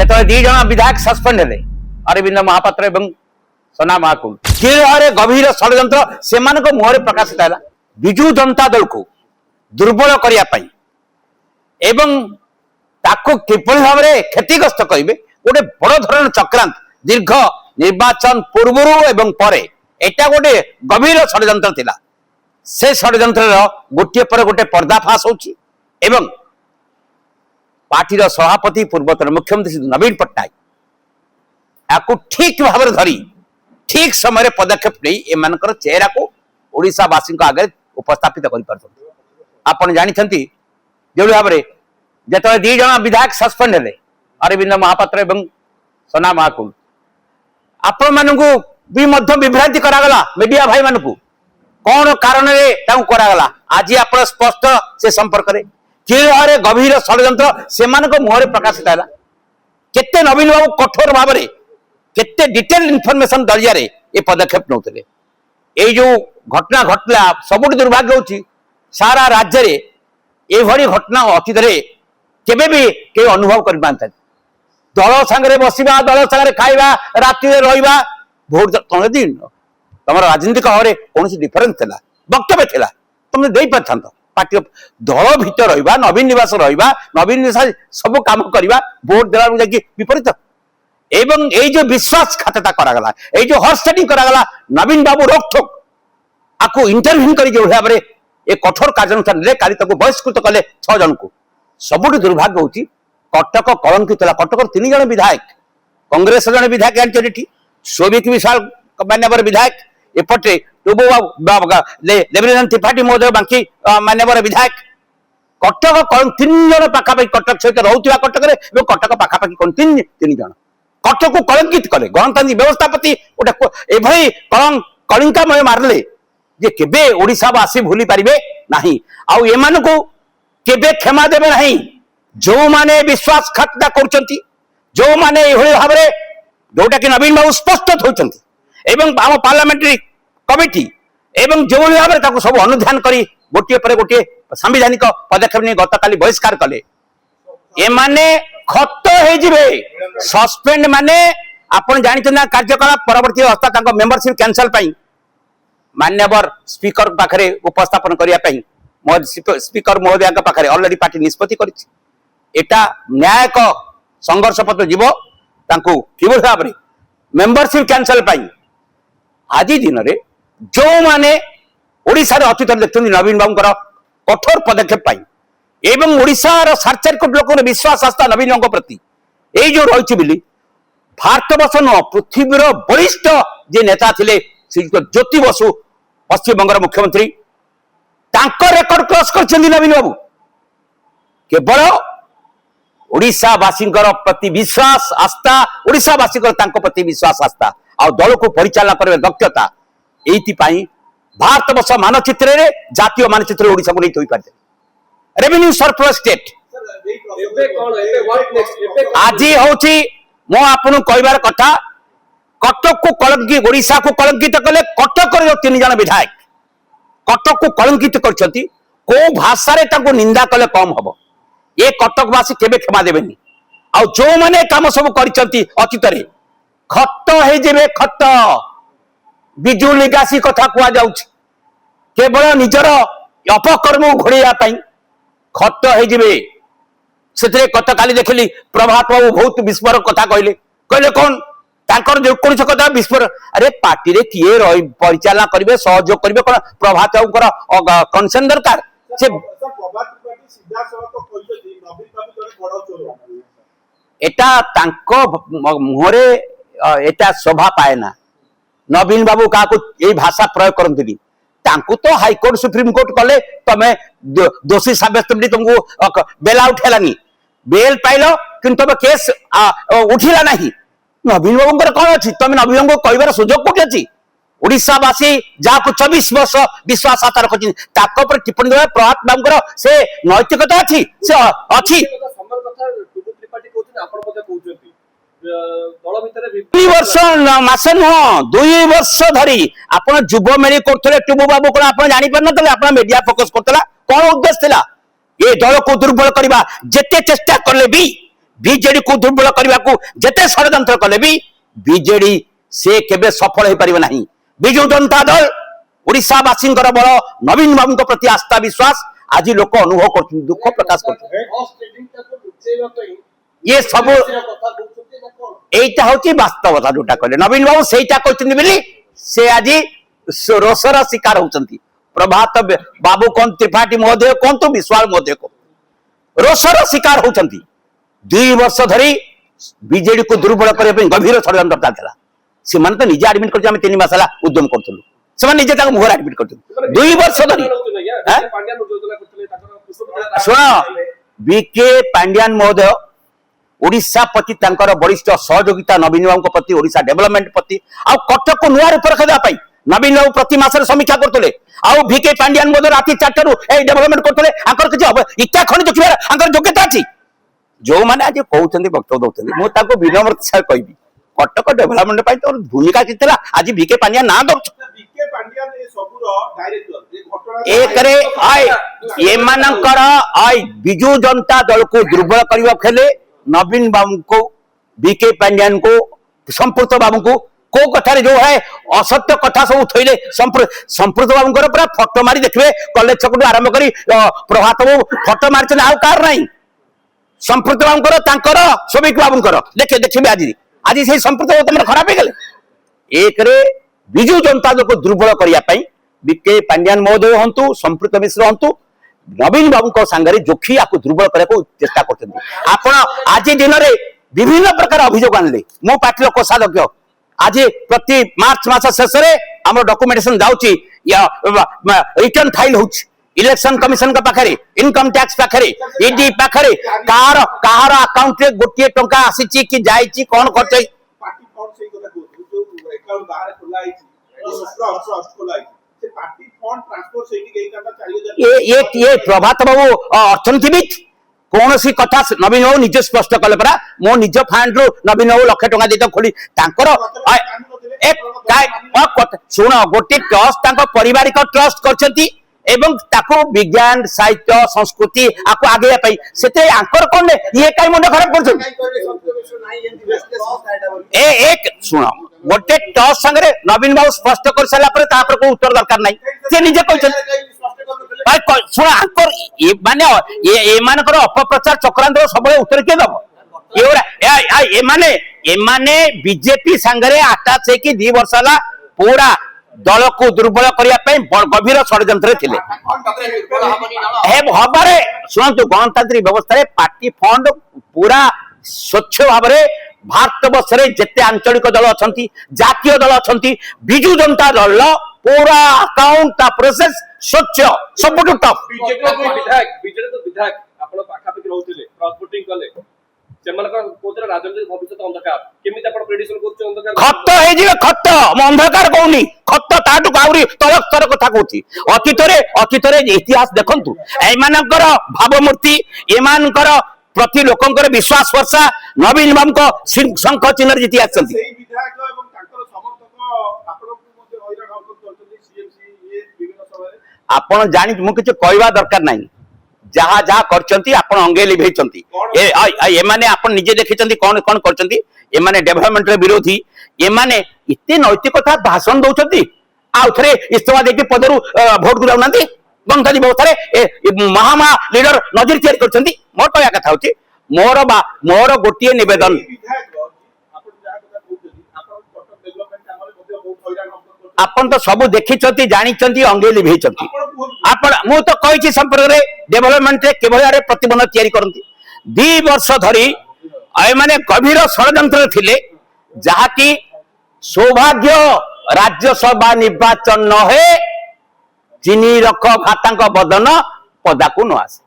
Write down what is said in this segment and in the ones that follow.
যেতবে ଦି ଜଣ ବିଧାୟକ ସସ୍ପେଣ୍ଡ ହେଲେ ଅରବିନ୍ଦ ମହାପାତ୍ର ଏବଂ ସନା ମହାକୁଡ଼ କିଭଳି ଗଭୀର ଷଡ଼ଯନ୍ତ୍ର ସେମାନଙ୍କ ମୁହଁରେ ପ୍ରକାଶିତ ହେଲା ବିଜୁ ଜନତା ଦଳକୁ ଦୁର୍ବଳ କରିବା ପାଇଁ ଏବଂ ତାକୁ କିଭଳି ଭାବରେ କ୍ଷତିଗ୍ରସ୍ତ କରିବେ ଗୋଟେ ବଡ଼ ଧରଣର ଚକ୍ରାନ୍ତ ଦୀର୍ଘ ନିର୍ବାଚନ ପୂର୍ବରୁ ଏବଂ ପରେ এটা ଗୋଟେ ଗଭୀର ଷଡ଼ଯନ୍ତ୍ର ଥିଲା ସେ ଷଡ଼ଯନ୍ତ୍ରର ଗୋଟିଏ ପରେ ଗୋଟେ ପର୍ଦ୍ଦାଫାଶ ହେଉଛି ଏବଂ ପାର୍ଟିର ସଭାପତି ପୂର୍ବତନ ମୁଖ୍ୟମନ୍ତ୍ରୀ ଶ୍ରୀ ନବୀନ ପଟ୍ଟନାୟକ याकू ठीक भाव धरी ठीक समय पदक्षेप नहीं एमानकर चेहरा को ओडिशावासी आगे उपस्थापित कर जानते जो भाव में जिते दी जन विधायक सस्पेंड हेले अरविंद महापात्र एवं सना महाकुड़ आपण मानू भी विभ्रांति करागला मीडिया भाई मानू कौन कारण करागला आज आप स्पष्ट से संपर्क में कि गभीर षड्यंत्र से मुहर प्रकाशित है केते नवीन बाबू कठोर भाव में केते डिटेल इनफॉरमेशन जरिया ये पदक्षेप नौते ये जो घटना घटला सब दुर्भाग्य होची सारा राज्य रे ये घटना अतीत केबे भी के अनुभव कर पाता दल सांगे बसवा दल सांगे खाइबा राति रहा भोट दिन तुम राजनीतिक भाव में कौन डिफरेन्स था वक्तव्य था तुम दे पार पार्टी दल भितर रहा नवीन निवास रहा नवीन निवास सब काम करवा भोट देला विपरीत एवं ये जो विश्वासघातता करागला ये जो हॉर्स सेटिंग करागला नवीन बाबू रोकठोक आपको इंटरव्यू कर जो भाव में ये कठोर कार्यानुष्ठान काली बहिष्कृत कले 6 जन को सबुठ दुर्भाग्य होची कटक कलंकित कटक 3 जन विधायक कांग्रेस जन विधायक जानते सोभिक विशाल मान्यवर विधायक एपटे टुबू देवनीनंदन त्रिपाठी महोदय बांकी मान्यवर विधायक कटक 3 जन पाखापाखि कटक सहित रोचा कटक कटक पाखापाखि कौन 3 जन कटक को कलंकित कले गणतांत्रिक व्यवस्था प्रति गोटे कलिंकामय मारले जे केबे ओडिशावासी भूली पारिबे नाही आउ एमानकु केबे क्षमा देबे नाही जो माने विश्वासघातता करूचंती जो माने एभଳି भाबरे जोटा कि नवीन बाबू स्पष्ट होचंती एवं आम पार्लियामेंट्री कमिटी एवं जो भाव में सब अनुध्यान करी गोटे पर गोटे संवैधानिक पदक्षेप नहीं गतकाली बहिष्कार कले एमाने खत हो सस्पेंड माने आपन जानते ना कार्यकलाप परवर्ती अवस्था मेंबरशिप कैंसल मान्यवर स्पीकर पाखरे उपस्थापन करने स्पीकर महोदय पाखरे ऑलरेडी पार्टी निष्पत्ति करिछि न्यायिक संघर्ष पत्र जीव तांको किभଳି भाव में मेंबरशिप कैंसल आज दिन में जो माने ओडिशा रे अतीत देखते नवीन बाबूर कठोर पदक्षेप एवं ओडिशार 4.5 कोटी लोक विश्वास आस्था नवीन प्रति ये जो रही बोली भारत वर्ष न पृथ्वीर वरिष्ठ जे नेता थिले श्रीयुक्त ज्योति बसु पश्चिम बंगर मुख्यमंत्री रेकर्ड क्रॉस कर नवीन बाबू केवल ओडिशावासी प्रति विश्वास आस्था ओडिशावासी प्रति विश्वास आस्था आ दल को परिचालना कर दक्षता ये भारत वर्ष मानचित्र जातीय मानचित्र ओडिशा को नहीं तो पारे रेवेन्यू सरप्लस स्टेट आज हूँ मो आपन कहबार कथा कटक को कलंकित ओडिशा को कलंकित कले कटक 3 जन विधायक कटक को कलंकित करछंती को भाषा रे ताको निंदा कले कम हबो ये कटकवासी केबे क्षमा देबेनी आ जो माने काम सब करछंती अतीत रे खत हे जेबे खत बिजु लिगासी कथा कुआ जाउछ केवल निजर अपकर्म घोड़िया पई खत हो कत काली देखली प्रभात बाबू बहुत विस्फोरक कथा कहले कौन कौन कथा विस्फोरक अरे पार्टी रे किए परिचालना करेंगे सहयोग करेंगे कौन प्रभात बाबू कनसेंट दरकार से मुहरे एटा शोभा पाए ना नवीन बाबू क्या यही भाषा प्रयोग करती तो हाईकोर्ट सुप्रीम कोर्ट कले तमें दोषी सब्यस्त तुमको बेल आउट है बेल पाइल कि तुम केस उठिला नहीं नवीन बाबू कौन अच्छी तुम नवीन बाबू कहबार सुजोग कौटी अच्छी ओडिशावासी जहाँ 24 वर्ष विश्वास आस्था रखी टिप्पणी देवा प्रभात बाबू से नैतिकता अच्छी से अच्छी 2 वर्ष मासे नुह 2 वर्ष धरी आप जुब मेली करते टुबू बाबू कौन आप जापर ना मीडिया फोकस करता कौन उद्देश्य था ये दल को दुर्बल करने जिते चेष्टा कले भी बीजेडी को दुर्बल करने को जिते षड्यंत्र कले भी बीजेडी से केबे सफल हो पारिबो नाही। बिजु जनता दल ओडिशावासी बड़ नवीन बाबू प्रति आस्था विश्वास आज लोक अनुभव कर दुख प्रकाश कर ये सब एटा होची वास्तवता जोटा कहले नवीन बाबू सेटा कहते बोली से आज रोषर शिकार होती। प्रभात बाबू कौन त्रिपाठी महोदय कहतु विश्वाल महोदय को रोषर शिकार होती। 2 वर्ष धरी बीजेडी को दुर्बल करने गभीर षड्यंत्र चलता से तो निजे आडमिट कर 3 मास उद्यम करूँ से निजे मुहर आडमिट कर 2 वर्ष धरी शुण बीके पांड्यान महोदय ओडिशा प्रति वरिष्ठ सहयोगिता नवीन बाबू प्रति ओडिशा डेवलपमेंट प्रति आ कटक को नुआ रूप रखा नवीन बाबू प्रति मासरे समीक्षा करते भिके पांड्यान महोदय राति 4 डेवलपमेंट करते इच्छा खंड देखिए योग्यता अच्छी जो मैंने आज कहते वक्तव्य दौरान मुझे विनम्रता कहि कटक डेवलपमेंट तो भूमिका कि आज भिके पांड्यान ना दौ बिजु जनता दल को दुर्बल करने खेले नवीन बाबू को बीके पांड्यान को संपूर्ण बाबू को कथा जो है असत्य कथा सब उठेले संपूर्ण बाबू पूरा फोटो मारी देखिए कॉलेज छक आरंभ कर प्रभात बाबू फोटो मारी आउ कार ना संपूर्ण बाबू श्रमिक बाबू देखिए आज आज से संपूर्ण बाबू खराब हो गले एक बिजु जनता दल को दुर्बल करने बीके पांड्यान महोदय हूँ संपृक्त मिश्र हूँ नवीन बाबू सांगे जोखी आपको दुर्बल करने को चेष्टा कर आज दिन में विभिन्न प्रकार अभियोग आनले मो पार्टी कोषाध्यक्ष आज प्रति मार्च मास शेष में आम डॉक्यूमेंटेशन जाउची रिटर्न फाइल हो इलेक्शन कमिशन का पाखरे इनकम टैक्स पाखरे ईडी पाखरे कार अकाउंट रे गोटे टंका आसी कि जाईची कोन करते पार्टी फंड से কথা कहू जो अकाउंट बाहर खोला आईची ट्रस्ट खोला आईची से पार्टी फंड ट्रांसफर सेठी गई करता 4000 ये प्रभात बाबू अर्थनीतिविद कौन सी कथा नवीन बाबू निजे स्पष्ट कले परा मो निज फंड रु नवीन बाबू लाख टका देता खोली शुण गोटे ट्रस्ट पारिवारिक ट्रस्ट करछंती एवं ताको विज्ञान साहित्य संस्कृति आपको आगे से आंकर कौन ये कई मुंड खराब कर एक शुण गोटे ट्रस्ट संगे नवीन बाबू स्पष्ट कर सारा को उत्तर दरकार नहीं से निजे शुण आंकर ये मानकर अपप्रचार चक्रांत सब उत्तर किए दब ये बीजेपी सांगे आटाच है कि 2 वर्ष है पूरा दल को दुर्बल करने गभीर षड्यंत्र थे हबारे शुणु गणतांत्रिक व्यवस्था पार्टी फंड पूरा स्वच्छ भाव भारत वर्ष में जिते आंचलिक दल अच्छा जातीय दल अच्छा बिजु जनता दल पूरा अकाउंट प्रोसेस स्वच्छ सब टफ खत खत अंधकार कहूनी खत ताटू आहरी तल स्तर कथा कहती अतीत इतिहास देखु एमानकर भावमूर्ति एमानकर प्रति लोकंकर विश्वास वर्षा नवीन बाबू शंख चिन्ह जीति आसछंती आपण जानी मु किछ कहवा दरकार नहीं जहाँ जहाँ करचंती आपण अंगे लिभेचंती ए माने आपण निजे देखिचंती कौन कौन करचंती ए माने डेवलपमेंट रे विरोधी ए माने इते नैतिकता भाषण दउचंती आ थरे इस्तीफा देके पदरु वोट को जाउनांती गणतंत्र व्यवस्था महामा लीडर नजर तैयार करचंती मोर कहया कथा होची मोर गोटिए निवेदन आपण तो सब देखिचंती जानिचंती अंगे लिभेचंती आपण मु तो कहिछि संपर्क रे डेवलपमेंट रे केभल प्रतिबंध तैयारी करंती 2 वर्ष धरी ए माने गभीर षड्यंत्र थिले जहा कि सौभाग्य राज्यसभा निर्वाचन न हे चिनी रख भातांक बदन पदाकू न आसे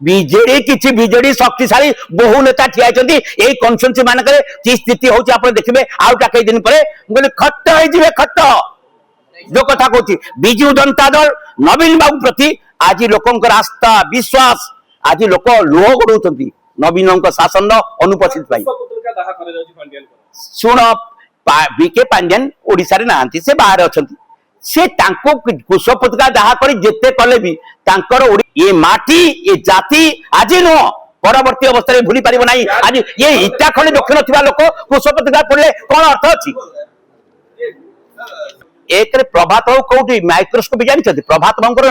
बीजेडी किछि बीजेडी शक्तिशाली बहु नेता ठिया चंदी एई कॉन्स्टिट्यूएंसी मानकरे की स्थिति होची आपण देखिबे आउटा कई दिन परे बोले खट्ट होई जिवे खट्ट जो कथा कहती बिजु जनता दल नवीन बाबू प्रति आज लोकंकर आस्था विश्वास आज लोक लोह गड़ौचंती नवीन शासन अनुपस्थित पाई शुण बीके पांड्यान ओडिशा रे नांती से बाहर अछंती से तांको कुशपतिका दाहा करी जेते कले भी तांकर ये माटी ये जाति आज नुह परवर्ती अवस्था भूली पार ना आज ये इटा खंड दक्षिण थिबा लोक कुशपतिकार पड़े कौन अर्थ अच्छी एक प्रभात बाबू कौटी माइक्रोस्कोपी जानते प्रभात बाबू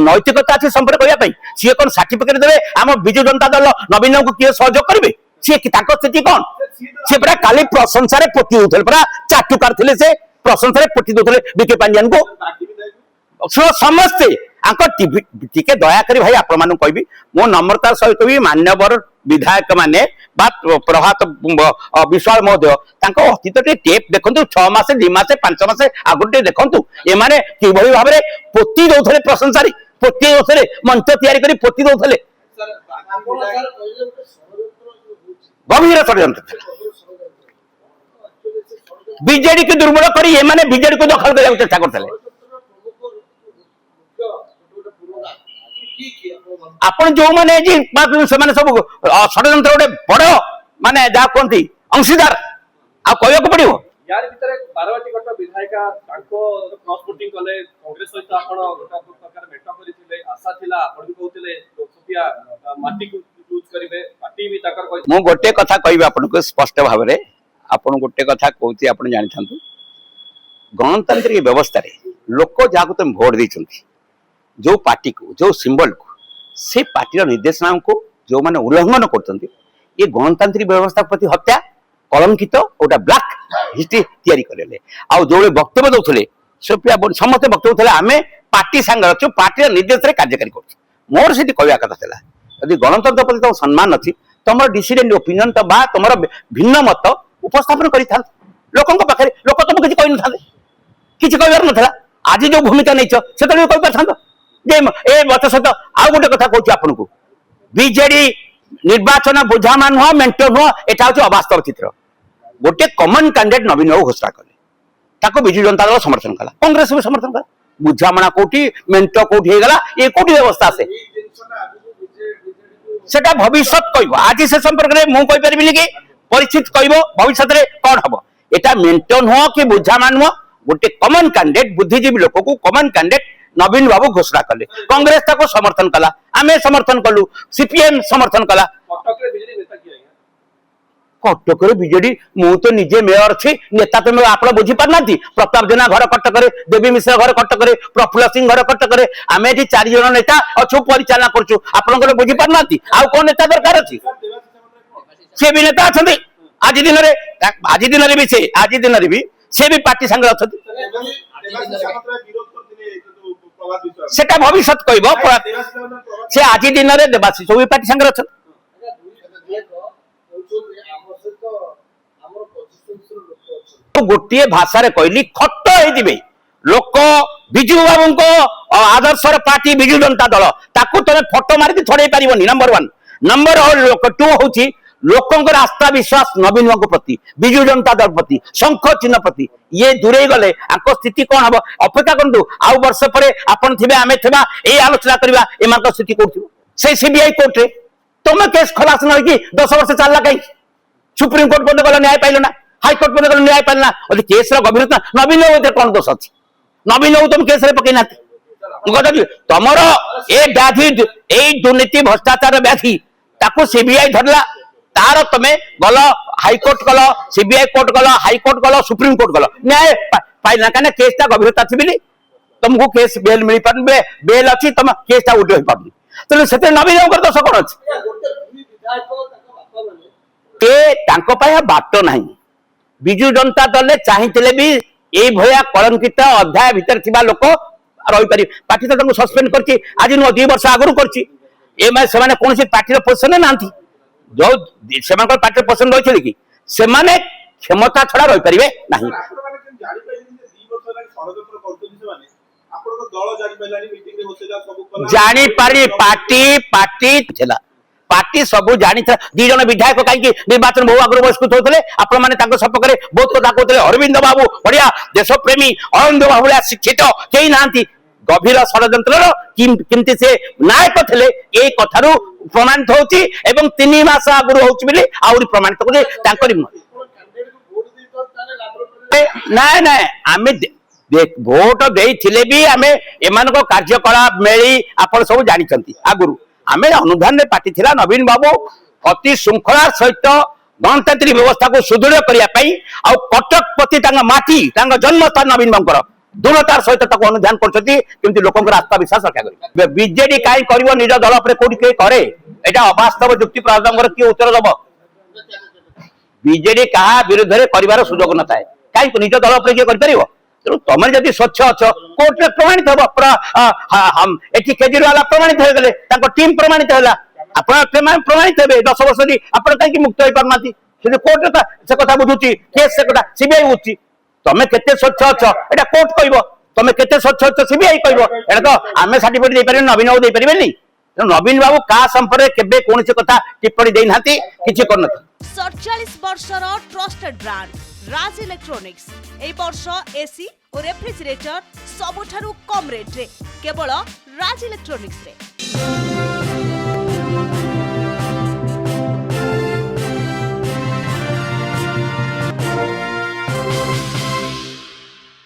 नैतिकता अच्छी संपर्क करने सी कौन सर्टिफिकेट देवे आम विजु जनता दल नवीन को किए सहयोग करेंगे सी स्थिति कौन सी पूरा काली प्रशंसा पोती दौले पूरा चाटुकार थे से प्रशंसा पोती दौले विके पांड्यान को समस्ते टीके दयाकोरी भाई आपण मान कहि मो नम्रतार सहित भी मान्यवर विधायक माने प्रभात विश्वाल महोदय अतीत टेप देखु 6 मास 2 मास 5 मास आगुटे देखु एमाने किभली भाव में पोती दौले प्रशंसा पोती दौले मंच तैयारी करी पोती दौले गंभीर षड्यंत्र बीजेडी को दुर्बल करी एमाने बीजेडी को दखल करने चेष्टा करते आपण जो माने सब षड्यंत्र गोटे बड़ माने जहाँ कहती अंशीदार आगे पड़ो यार भीतर बारवाटी घट विधायिका क्रॉस वोटिंग कले कांग्रेस सहित आपण गोटा प्रकार भेट करथिले आशा थिला आपण भी कहथिले लोकसभा माटी को यूज करिवे पार्टी भी ताकर मु गोटे कथा कहबे आपन को स्पष्ट भाव रे आपण गोटे कथा कहूची आपण जानि थांतु गणतांत्रिक व्यवस्था रे लोक जाको तुम वोट दैछंती जो पार्टी को जो सिंबल को से पार्टी निर्देशना को जो माने उल्लंघन करते ये गणतांत्रिक व्यवस्था प्रति हत्या कलंकित गोटा ब्लैक हिस्ट्री तैयारी करेले आ जो वक्तव्य दौले समस्त वक्तव्य थे आम पार्टी सांगे अच्छु पार्टी निर्देश कार्यकारी कर मोर से कहवा कथा था यदि गणतंत्र प्रति तुम सम्मान अच्छी तुम डिसीडेंट ओपिनियन तो बा तुम भिन्न मत उपस्थापन कर लोक पाखे लोक तुमको किसी कही न किसी कहबार नाला आज जो भूमिका नहीं से कही पार ए मत सहित आउ गोटे कथा कहूँ आपन को बीजेडी निर्वाचन बुझामा नुह मेंट नुह एटा हूँ अवास्तव चित्र गोटे कमन कैंडिडेट नवीन बाबू घोषणा कले ताको बिजु जनता दल समर्थन कला कांग्रेस भी समर्थन कला बुझामणा कोठी मेंट कोठी हेगला ये कोठी व्यवस्था से सेटा भविष्य कहबो आज से संपर्क रे मु कहि परबिनी कि परिस्थिति कहबो भविष्य रे कोन हबो एटा मेंट नुह कि बुझामा नुह गोटे कमन कैंडिडेट बुद्धिजीवी लोक को कमन कैंडिडेट नवीन बाबू घोषणा कले कांग्रेस ताको समर्थन कला आमे समर्थन कलु सीपीएम समर्थन कला कटक बीजेडी मु तो निजे मेयर अच्छी नेता तो आप बुझी पारना प्रताप जेना घर कटक देवी मिश्र घर कटक प्रफुल्ल सिंह घर कटक आम ये 4 जन नेता अच्छु परिचालना करछु आपण बुझी पारना आउ कौन नेता दरकार अच्छी सी भी नेता अच्छा आज दिन भी से भी पार्टी संगे अच्छा सेटा भविष्य कहब से आज दिन में देवाशीष भी पार्टी संगे अच्छा गोटे भाषा कहली खट हो लोक बिजू बाबू को आदर्श पार्टी बिजु जनता दल ताकू तुम फटो मारिक छड़े पार नंबर 1 नंबर 2 हूँ लोकंर आस्था विश्वास नवीन बाबू प्रति बिजु जनता दल प्रति शंख चिन्ह प्रति ये दूरे गले स्थिति कौन हम अपेक्षा करूँ आउ वर्ष पर आपन थे आम थे ये आलोचना करवा एम स्थिति कौन से सीबीआई कोर्ट रे तुम केस खलास न 10 वर्ष चलला कहीं सुप्रीम कोर्ट पर्यटन गल न्याय पाइल ना हाईकोर्ट पर्यटन गल न्याय पाइल ना केस गभीरता नवीन बाबू कौन दोष अच्छी नवीन बाबू तुम केस पकई ना तुमर ए व्याधि दुर्नीति भ्रष्टाचार व्याधि ताकू सीबीआई धरला तार तुम गल हाईकोर्ट गल सीबीआई कोर्ट गल हाईकोर्ट गल सुप्रीम कोर्ट गल न्याय पाइल कहीं केसटा गभीरता थी तुमको केस बेल मिल पार बेल अच्छी तुम केसटा उठे पार तेणु से नवीन बाबू दोष कौन अच्छी बाट ना बिजु जनता दल चाहिए भी ये भया कलंकित अध्याय भीतर थिबा लोक रही पारि पार्टी तो सस्पेंड करछि आज नु 2 वर्ष आगु करछि ए माने से माने कोनसी पार्टी पोजिशन नांथि जो से माने पार्टी पोजिशन रहिछले कि से माने क्षमता छडा रही परिबे नाही जानी पारि पार्टी छला पार्टी सब जानी 2 जन विधायक कहीं निर्वाचन बहु आगे बहिष्कृत होते आपण मैंने सपक्ष में बहुत कथा कहते अरविंद बाबू बढ़िया देशप्रेमी अरविंद बाबू शिक्षित कहीं ना गभीर षड्यंत्र किमती से नायक थे ये कथारू प्रमाणित होची एवं 3 मास आगु होची आहरी प्रमाणित कर ना आम भोट देथिले भी आम एमान कार्यकलाप मेली आप सब जानते आगुरी आमे अनुधान पार्टी थिला नवीन बाबू अति श्रृंखलार सहित गणतांत्रिक व्यवस्था को सुदृढ़ करने कटक प्रति माटी जन्मस्थान नवीन बाबू दृढ़तार सहित अनुधान करमती लोक आस्था विश्वास रक्षा कर बीजेडी कहीं कर निज दल पर कौटी करे यहाँ अवास्तव जुक्ति प्रधान किए उत्तर दब बीजेडी क्या विरुद्ध में कर सुजोग न था कहीं निज दल पर किए कर तेणु तुम जब स्वच्छ अच्छ कोर्ट में प्रमाणित हम ये केजरीवाल प्रमाणित हो गले टीम प्रमाणित है आप प्रमाणित हे 10 वर्ष आप कहीं मुक्त हो पारना कोर्ट से कथा बुझुची केस से कथा सीबीआई बुझुची तुम केते स्वच्छ अच्छ एटा कोर्ट कहब तुम केते स्वच्छ अच्छ सीबीआई कहब एटा तो आमे सर्टिफिकेट दे पारे नवीन बाबू दे पारेनी नवीन बाबू का संपर्क केबे कोनसे कथा टिप्पणी देई नाथि किछि करन 47 वर्षर ट्रस्टेड ब्रांड राज इलेक्ट्रॉनिक्स ए वर्ष एसी और रेफ्रिजरेटर सबठारु कम रेट रे केवल राज इलेक्ट्रॉनिक्स रे।